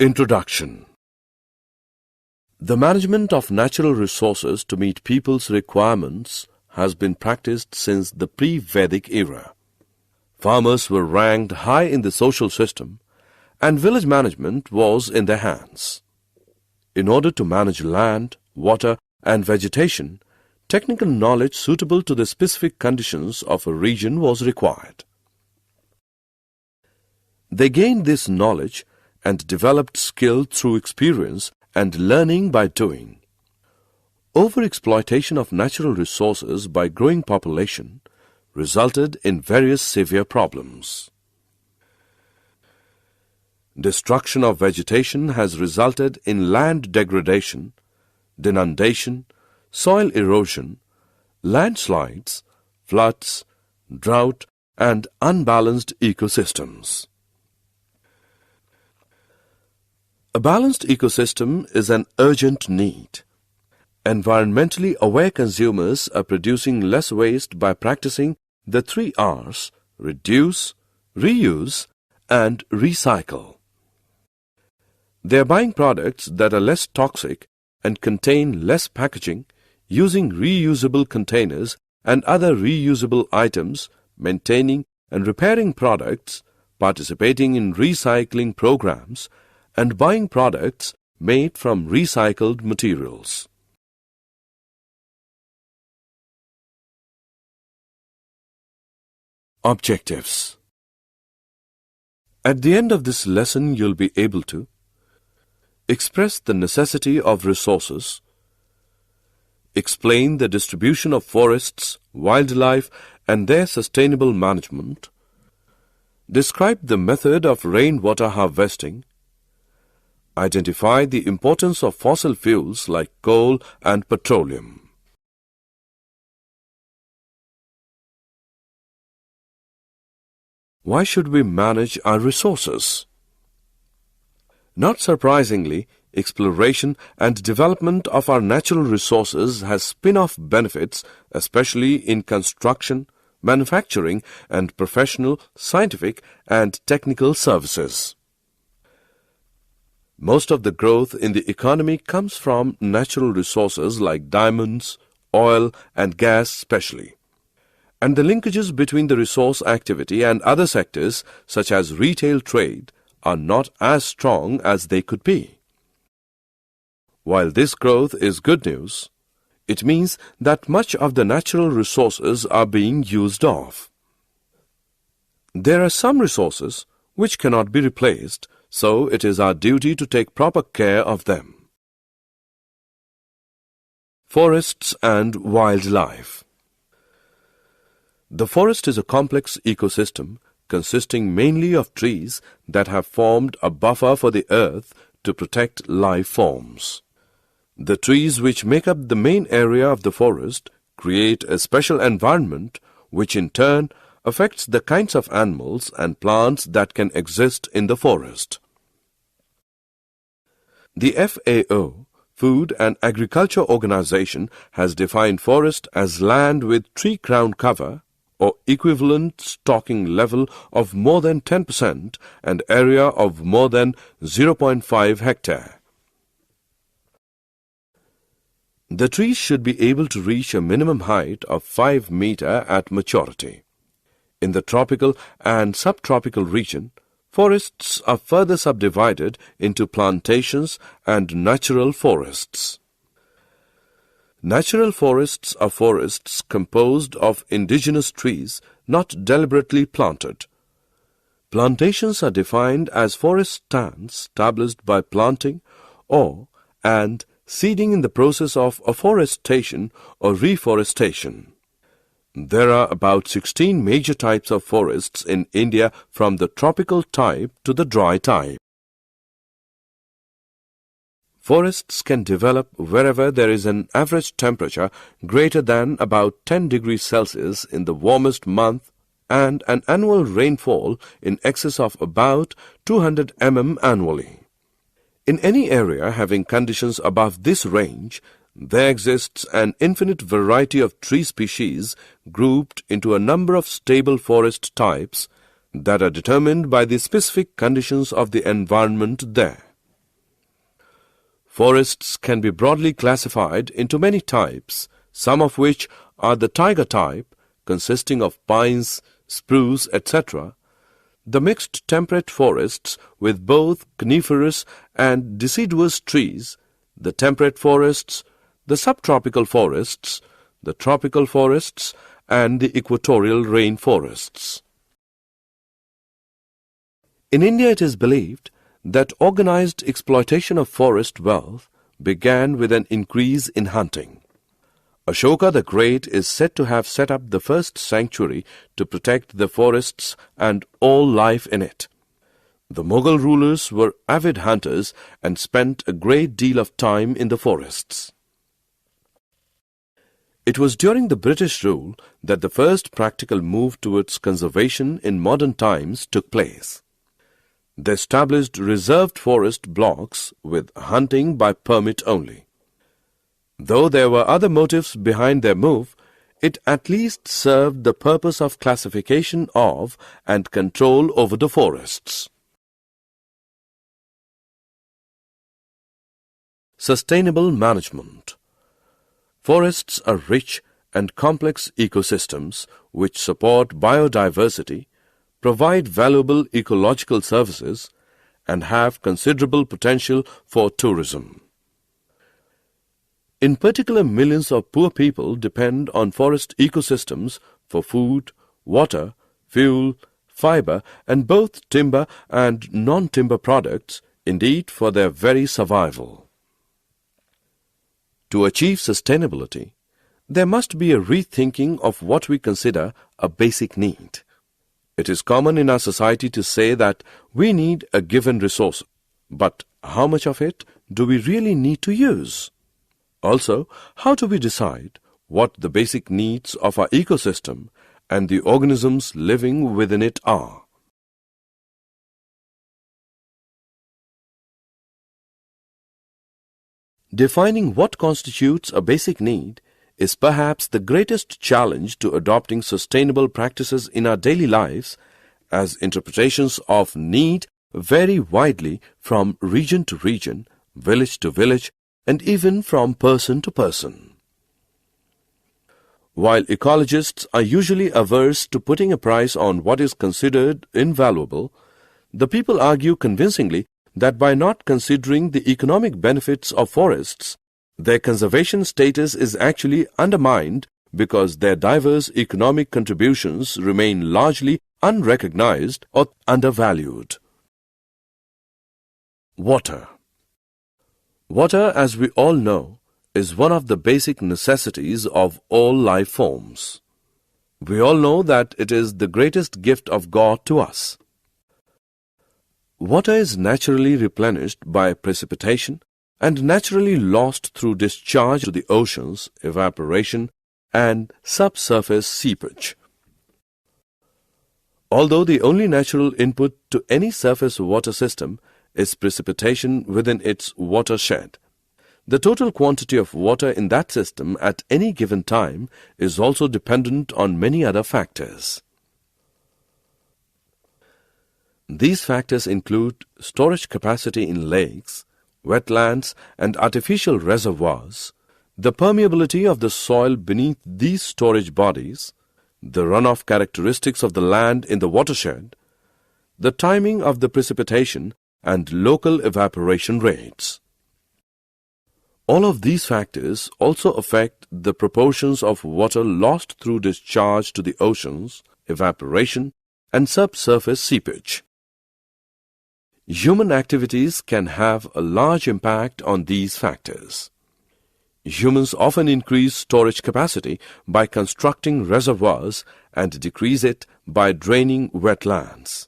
Introduction. The management of natural resources to meet people's requirements has been practiced since the pre-Vedic era. Farmers were ranked high in the social system, and village management was in their hands. In order to manage land, water, and vegetation, technical knowledge suitable to the specific conditions of a region was required. They gained this knowledge and developed skill through experience and learning by doing. Overexploitation of natural resources by growing population resulted in various severe problems. Destruction of vegetation has resulted in land degradation, denudation, soil erosion, landslides, floods, drought, and unbalanced ecosystems. A balanced ecosystem is an urgent need. Environmentally aware consumers are producing less waste by practicing the 3 R's: reduce, reuse, and recycle. They are buying products that are less toxic and contain less packaging, using reusable containers and other reusable items, maintaining and repairing products, participating in recycling programs, and buying products made from recycled materials. Objectives. At the end of this lesson, you'll be able to express the necessity of resources, explain the distribution of forests, wildlife, and their sustainable management, describe the method of rainwater harvesting, identify the importance of fossil fuels like coal and petroleum. Why should we manage our resources? Not surprisingly, exploration and development of our natural resources has spin-off benefits, especially in construction, manufacturing, and professional, scientific, and technical services. Most of the growth in the economy comes from natural resources like diamonds, oil, and gas especially. And the linkages between the resource activity and other sectors, such as retail trade, are not as strong as they could be. While this growth is good news, it means that much of the natural resources are being used off. There are some resources which cannot be replaced, so it is our duty to take proper care of them. Forests and wildlife. The forest is a complex ecosystem consisting mainly of trees that have formed a buffer for the earth to protect life forms. The trees which make up the main area of the forest create a special environment which in turn affects the kinds of animals and plants that can exist in the forest. The FAO, Food and Agriculture Organization, has defined forest as land with tree crown cover or equivalent stocking level of more than 10% and area of more than 0.5 hectare. The trees should be able to reach a minimum height of 5 meters at maturity. In the tropical and subtropical region, forests are further subdivided into plantations and natural forests. Natural forests are forests composed of indigenous trees not deliberately planted. Plantations are defined as forest stands established by planting and seeding in the process of afforestation or reforestation. There are about 16 major types of forests in India, from the tropical type to the dry type. Forests can develop wherever there is an average temperature greater than about 10 degrees Celsius in the warmest month and an annual rainfall in excess of about 200 mm annually. In any area having conditions above this range, there exists an infinite variety of tree species grouped into a number of stable forest types that are determined by the specific conditions of the environment there. Forests can be broadly classified into many types, some of which are the taiga type, consisting of pines, spruce, etc., the mixed temperate forests with both coniferous and deciduous trees, the temperate forests, the subtropical forests, the tropical forests, and the equatorial rainforests. In India, it is believed that organized exploitation of forest wealth began with an increase in hunting. Ashoka the Great is said to have set up the first sanctuary to protect the forests and all life in it. The Mughal rulers were avid hunters and spent a great deal of time in the forests. It was during the British rule that the first practical move towards conservation in modern times took place. They established reserved forest blocks with hunting by permit only. Though there were other motives behind their move, it at least served the purpose of classification of and control over the forests. Sustainable management. Forests are rich and complex ecosystems which support biodiversity, provide valuable ecological services, and have considerable potential for tourism. In particular, millions of poor people depend on forest ecosystems for food, water, fuel, fiber, and both timber and non-timber products, indeed for their very survival. To achieve sustainability, there must be a rethinking of what we consider a basic need. It is common in our society to say that we need a given resource, but how much of it do we really need to use? Also, how do we decide what the basic needs of our ecosystem and the organisms living within it are? Defining what constitutes a basic need is perhaps the greatest challenge to adopting sustainable practices in our daily lives, as interpretations of need vary widely from region to region, village to village, and even from person to person. While ecologists are usually averse to putting a price on what is considered invaluable, the people argue convincingly that by not considering the economic benefits of forests, their conservation status is actually undermined because their diverse economic contributions remain largely unrecognized or undervalued. Water. Water, as we all know, is one of the basic necessities of all life forms. We all know that it is the greatest gift of God to us. Water is naturally replenished by precipitation and naturally lost through discharge to the oceans, evaporation, and subsurface seepage. Although the only natural input to any surface water system is precipitation within its watershed, the total quantity of water in that system at any given time is also dependent on many other factors. These factors include storage capacity in lakes, wetlands, and artificial reservoirs, the permeability of the soil beneath these storage bodies, the runoff characteristics of the land in the watershed, the timing of the precipitation, and local evaporation rates. All of these factors also affect the proportions of water lost through discharge to the oceans, evaporation, and subsurface seepage. Human activities can have a large impact on these factors. Humans often increase storage capacity by constructing reservoirs and decrease it by draining wetlands.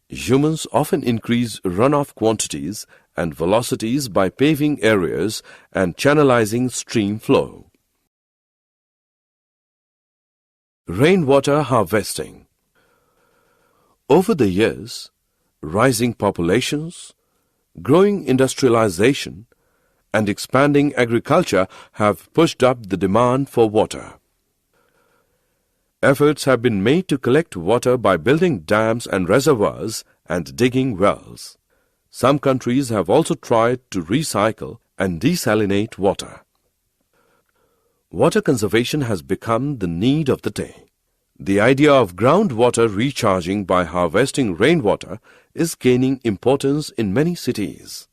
Humans often increase runoff quantities and velocities by paving areas and channelizing stream flow. Rainwater harvesting. Over the years, rising populations, growing industrialization, and expanding agriculture have pushed up the demand for water. Efforts have been made to collect water by building dams and reservoirs and digging wells. Some countries have also tried to recycle and desalinate water. Water conservation has become the need of the day. The idea of groundwater recharging by harvesting rainwater is gaining importance in many cities.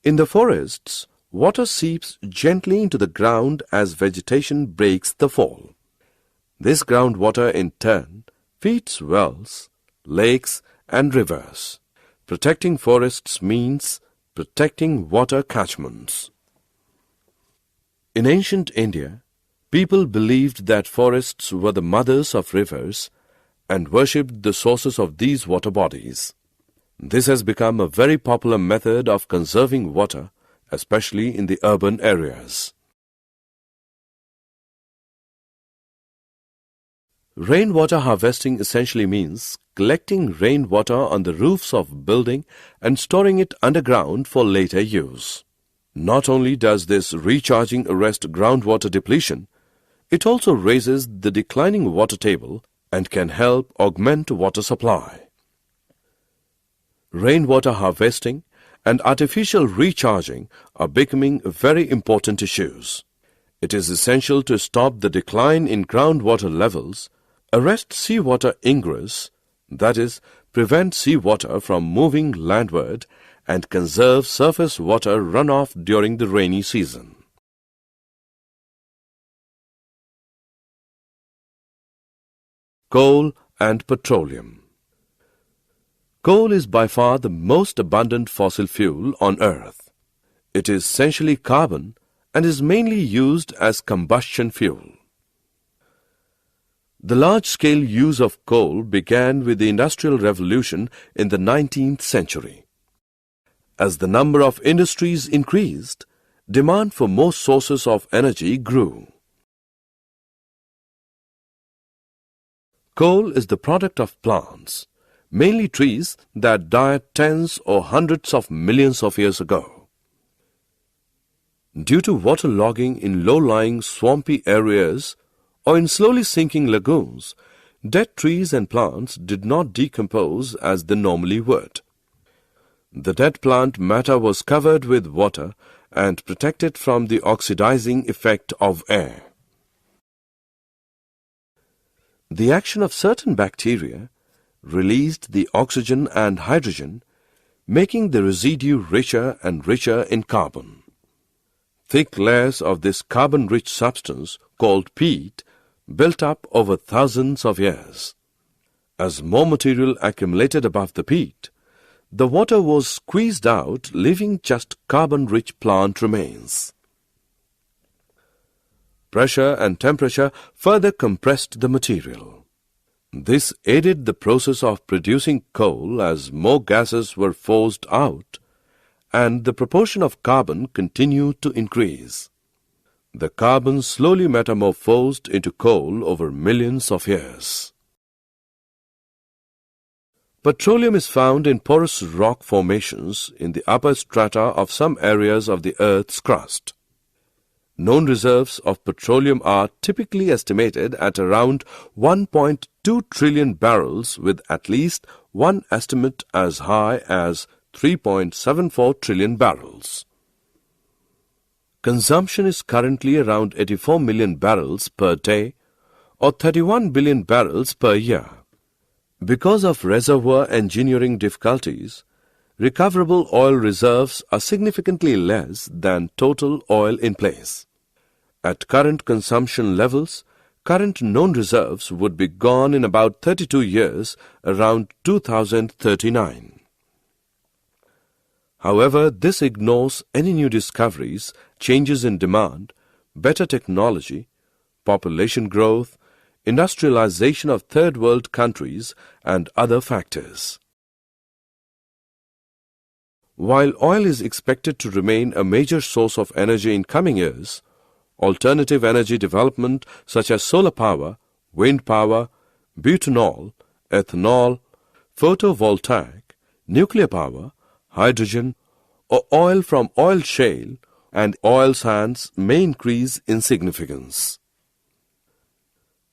In the forests, water seeps gently into the ground as vegetation breaks the fall. This groundwater in turn feeds wells, lakes and rivers. Protecting forests means protecting water catchments. In ancient India, people believed that forests were the mothers of rivers and worshipped the sources of these water bodies. This has become a very popular method of conserving water, especially in the urban areas. Rainwater harvesting essentially means collecting rainwater on the roofs of building and storing it underground for later use. Not only does this recharging arrest groundwater depletion, it also raises the declining water table and can help augment water supply. Rainwater harvesting and artificial recharging are becoming very important issues. It is essential to stop the decline in groundwater levels, arrest seawater ingress, that is, prevent seawater from moving landward, and conserve surface water runoff during the rainy season. Coal and petroleum. Coal is by far the most abundant fossil fuel on Earth. It is essentially carbon and is mainly used as combustion fuel. The large-scale use of coal began with the Industrial Revolution in the 19th century. As the number of industries increased, demand for more sources of energy grew. Coal is the product of plants, mainly trees that died tens or hundreds of millions of years ago. Due to waterlogging in low-lying swampy areas or in slowly sinking lagoons, dead trees and plants did not decompose as they normally would. The dead plant matter was covered with water and protected from the oxidizing effect of air. The action of certain bacteria released the oxygen and hydrogen, making the residue richer and richer in carbon. Thick layers of this carbon-rich substance, called peat, built up over thousands of years. As more material accumulated above the peat, the water was squeezed out, leaving just carbon-rich plant remains. Pressure and temperature further compressed the material. This aided the process of producing coal as more gases were forced out, and the proportion of carbon continued to increase. The carbon slowly metamorphosed into coal over millions of years. Petroleum is found in porous rock formations in the upper strata of some areas of the Earth's crust. Known reserves of petroleum are typically estimated at around 1.2 trillion barrels, with at least one estimate as high as 3.74 trillion barrels. Consumption is currently around 84 million barrels per day, or 31 billion barrels per year. Because of reservoir engineering difficulties, recoverable oil reserves are significantly less than total oil in place. At current consumption levels, current known reserves would be gone in about 32 years, around 2039. However, this ignores any new discoveries, changes in demand, better technology, population growth, industrialization of third world countries, and other factors. While oil is expected to remain a major source of energy in coming years, alternative energy development such as solar power, wind power, butanol, ethanol, photovoltaic, nuclear power, hydrogen, or oil from oil shale and oil sands may increase in significance.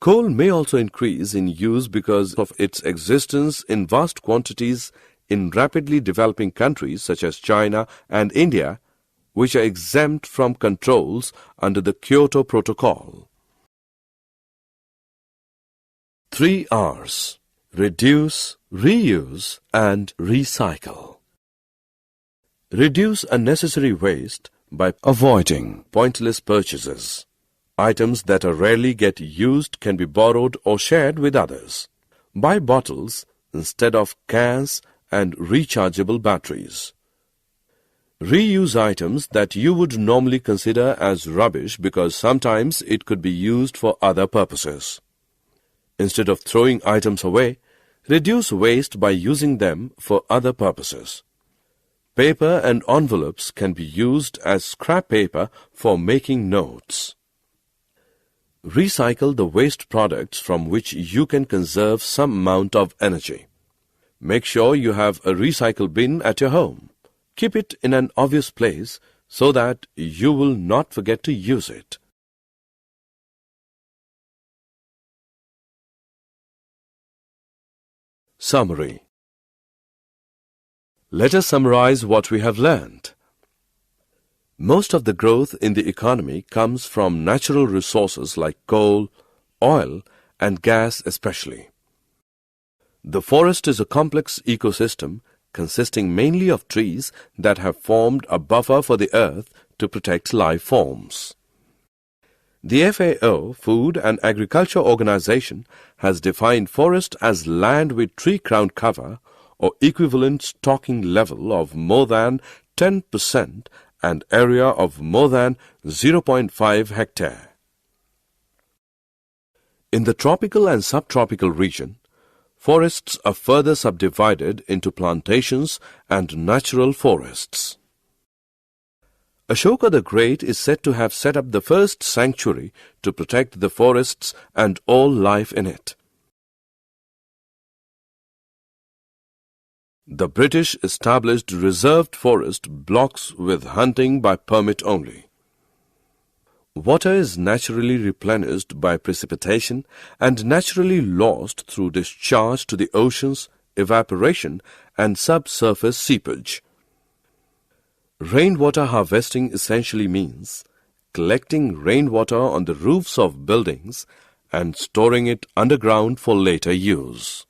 Coal may also increase in use because of its existence in vast quantities in rapidly developing countries such as China and India, which are exempt from controls under the Kyoto Protocol. 3 R's: reduce, reuse, and recycle. Reduce unnecessary waste by avoiding pointless purchases. Items that are rarely get used can be borrowed or shared with others. Buy bottles instead of cans and rechargeable batteries. Reuse items that you would normally consider as rubbish because sometimes it could be used for other purposes. Instead of throwing items away, reduce waste by using them for other purposes. Paper and envelopes can be used as scrap paper for making notes. Recycle the waste products from which you can conserve some amount of energy. Make sure you have a recycle bin at your home. Keep it in an obvious place so that you will not forget to use it. Summary. Let us summarize what we have learned. Most of the growth in the economy comes from natural resources like coal, oil, and gas especially. The forest is a complex ecosystem consisting mainly of trees that have formed a buffer for the earth to protect life forms. The FAO, Food and Agriculture Organization, has defined forest as land with tree crown cover or equivalent stocking level of more than 10% and area of more than 0.5 hectare. In the tropical and subtropical region, forests are further subdivided into plantations and natural forests. Ashoka the Great is said to have set up the first sanctuary to protect the forests and all life in it. The British established reserved forest blocks with hunting by permit only. Water is naturally replenished by precipitation and naturally lost through discharge to the oceans, evaporation, and subsurface seepage. Rainwater harvesting essentially means collecting rainwater on the roofs of buildings and storing it underground for later use.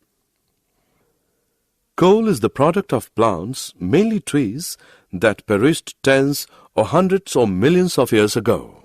Coal is the product of plants, mainly trees, that perished tens or hundreds or millions of years ago.